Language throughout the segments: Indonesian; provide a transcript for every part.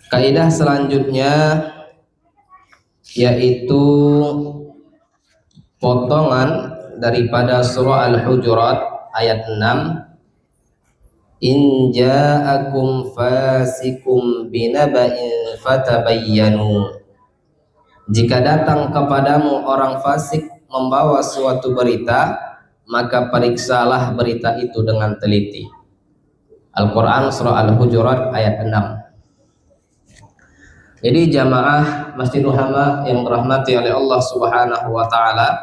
Kaidah selanjutnya yaitu potongan daripada surah Al-Hujurat ayat 6. In ja'akum fasikum binaba'in fatabayyanu. Jika datang kepadamu orang fasik membawa suatu berita, maka periksalah berita itu dengan teliti. Al-Quran surah Al-Hujurat ayat 6. Jadi jamaah Masjidul Hama yang dirahmati oleh Allah Subhanahu wa taala,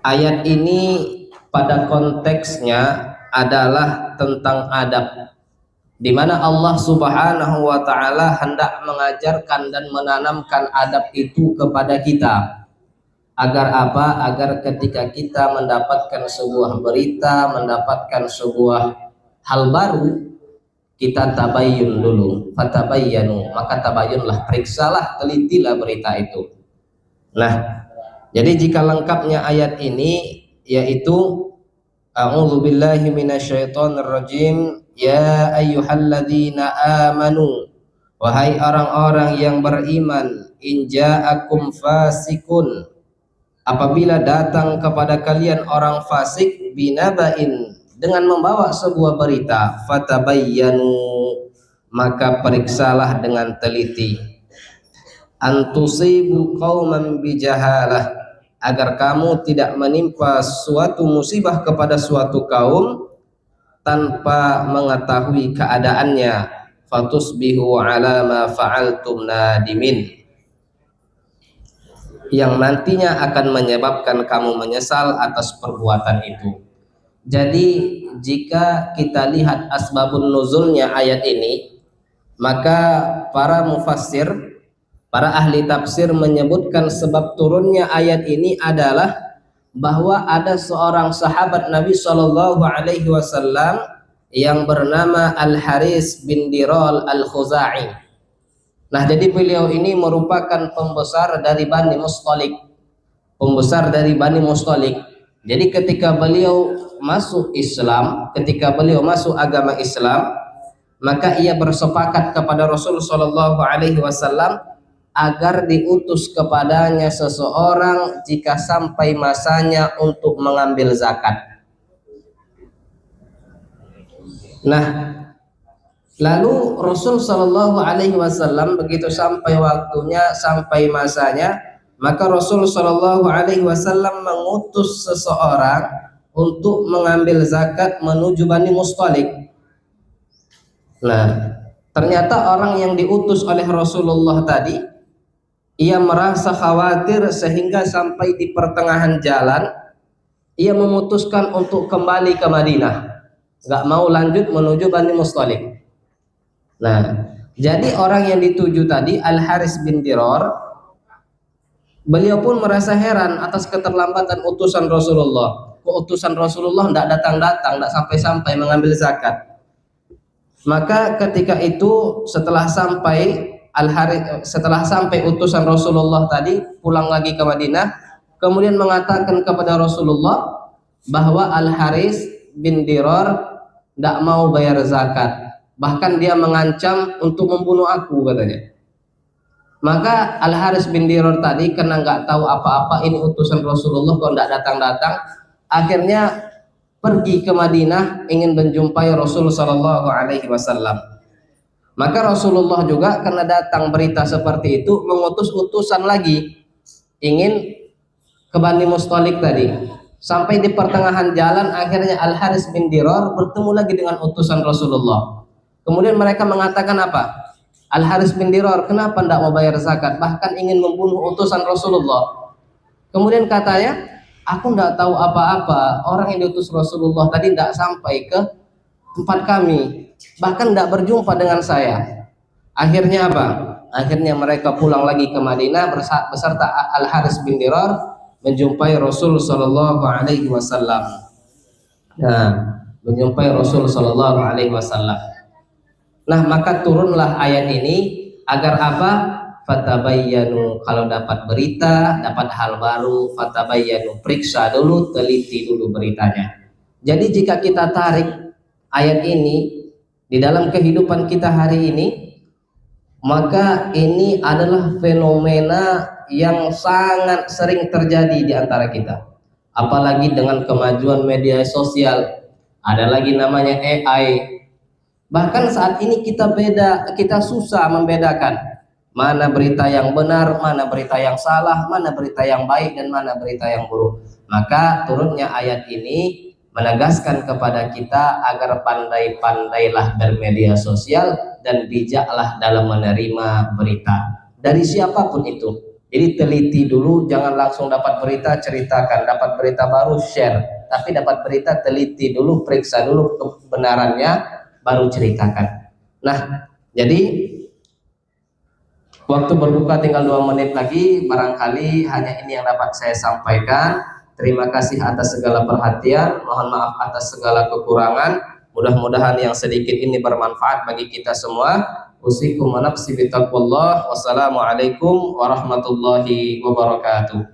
ayat ini pada konteksnya adalah tentang adab, di mana Allah Subhanahu wa taala hendak mengajarkan dan menanamkan adab itu kepada kita. Agar apa? Agar ketika kita mendapatkan sebuah berita, mendapatkan sebuah hal baru, kita tabayyun dulu, fatabayyanu, maka tabayyunlah, periksalah, telitilah berita itu. Nah, jadi jika lengkapnya ayat ini yaitu a'udzubillahi minasyaitonirrajim, ya ayyuhalladzina amanu, wahai orang-orang yang beriman, in ja'akum fasikun, apabila datang kepada kalian orang fasik, binaba'in, dengan membawa sebuah berita, fatabayyanu, maka periksalah dengan teliti, antusibu qauman bijahalah, agar kamu tidak menimpa suatu musibah kepada suatu kaum tanpa mengetahui keadaannya, fatusbihu ala ma fa'altum nadimin, yang nantinya akan menyebabkan kamu menyesal atas perbuatan itu. Jadi jika kita lihat asbabun nuzulnya ayat ini, maka para mufassir, para ahli tafsir menyebutkan sebab turunnya ayat ini adalah bahwa ada seorang sahabat Nabi Shallallahu Alaihi Wasallam yang bernama Al-Haris bin Diral Al-Khuzai. Nah, jadi beliau ini merupakan pembesar dari Bani Mustalik, pembesar dari Bani Mustalik. Jadi ketika beliau masuk Islam, ketika beliau masuk agama Islam, maka ia bersepakat kepada Rasul Shallallahu Alaihi Wasallam agar diutus kepadanya seseorang jika sampai masanya untuk mengambil zakat. Nah, lalu Rasul Shallallahu Alaihi Wasallam begitu sampai waktunya, sampai masanya, maka Rasul Shallallahu Alaihi Wasallam mengutus seseorang untuk mengambil zakat menuju Bani Mustalik. Nah, ternyata orang yang diutus oleh Rasulullah tadi, ia merasa khawatir sehingga sampai di pertengahan jalan ia memutuskan untuk kembali ke Madinah, nggak mau lanjut menuju Bani Mustalik. Nah, jadi orang yang dituju tadi, Al-Haris bin Dirar, beliau pun merasa heran atas keterlambatan utusan Rasulullah. Utusan Rasulullah tidak datang-datang, tidak sampai-sampai mengambil zakat. Maka ketika itu setelah sampai utusan Rasulullah tadi pulang lagi ke Madinah, kemudian mengatakan kepada Rasulullah bahwa Al-Haris bin Dirar tidak mau bayar zakat, bahkan dia mengancam untuk membunuh aku, katanya. Maka Al-Haris bin Dirar tadi karena nggak tahu apa-apa, ini utusan Rasulullah kok tidak datang-datang, akhirnya pergi ke Madinah ingin menjumpai Rasul Shallallahu Alaihi Wasallam. Maka Rasulullah juga karena datang berita seperti itu mengutus utusan lagi ingin ke Bani Mustalik tadi. Sampai di pertengahan jalan akhirnya Al-Haris bin Dirar bertemu lagi dengan utusan Rasulullah. Kemudian mereka mengatakan apa? Al-Haris bin Dirar kenapa tidak mau bayar zakat, bahkan ingin membunuh utusan Rasulullah. Kemudian katanya, aku tidak tahu apa-apa, orang yang diutus Rasulullah tadi tidak sampai ke tempat kami, bahkan tidak berjumpa dengan saya. Akhirnya apa? Akhirnya mereka pulang lagi ke Madinah beserta Al-Haris bin Dirar menjumpai Rasul Sallallahu Alaihi Wasallam. Nah, menjumpai Rasul Sallallahu Alaihi Wasallam. Nah, maka turunlah ayat ini agar apa? Fatabayyanu, kalau dapat berita, dapat hal baru, fatabayyanu, periksa dulu, teliti dulu beritanya. Jadi jika kita tarik ayat ini, di dalam kehidupan kita hari ini, maka ini adalah fenomena yang sangat sering terjadi di antara kita. Apalagi dengan kemajuan media sosial, ada lagi namanya AI. Bahkan saat ini kita susah membedakan mana berita yang benar, mana berita yang salah, mana berita yang baik dan mana berita yang buruk. Maka turunnya ayat ini menegaskan kepada kita agar pandai-pandailah bermedia sosial dan bijaklah dalam menerima berita dari siapapun itu. Jadi teliti dulu, jangan langsung dapat berita ceritakan, dapat berita baru share, tapi dapat berita teliti dulu, periksa dulu kebenarannya, baru ceritakan. Nah, jadi waktu berbuka tinggal 2 menit lagi, barangkali hanya ini yang dapat saya sampaikan. Terima kasih atas segala perhatian, mohon maaf atas segala kekurangan. Mudah-mudahan yang sedikit ini bermanfaat bagi kita semua. Usikum wa nafsi bitaqwallah. Wassalamualaikum warahmatullahi wabarakatuh.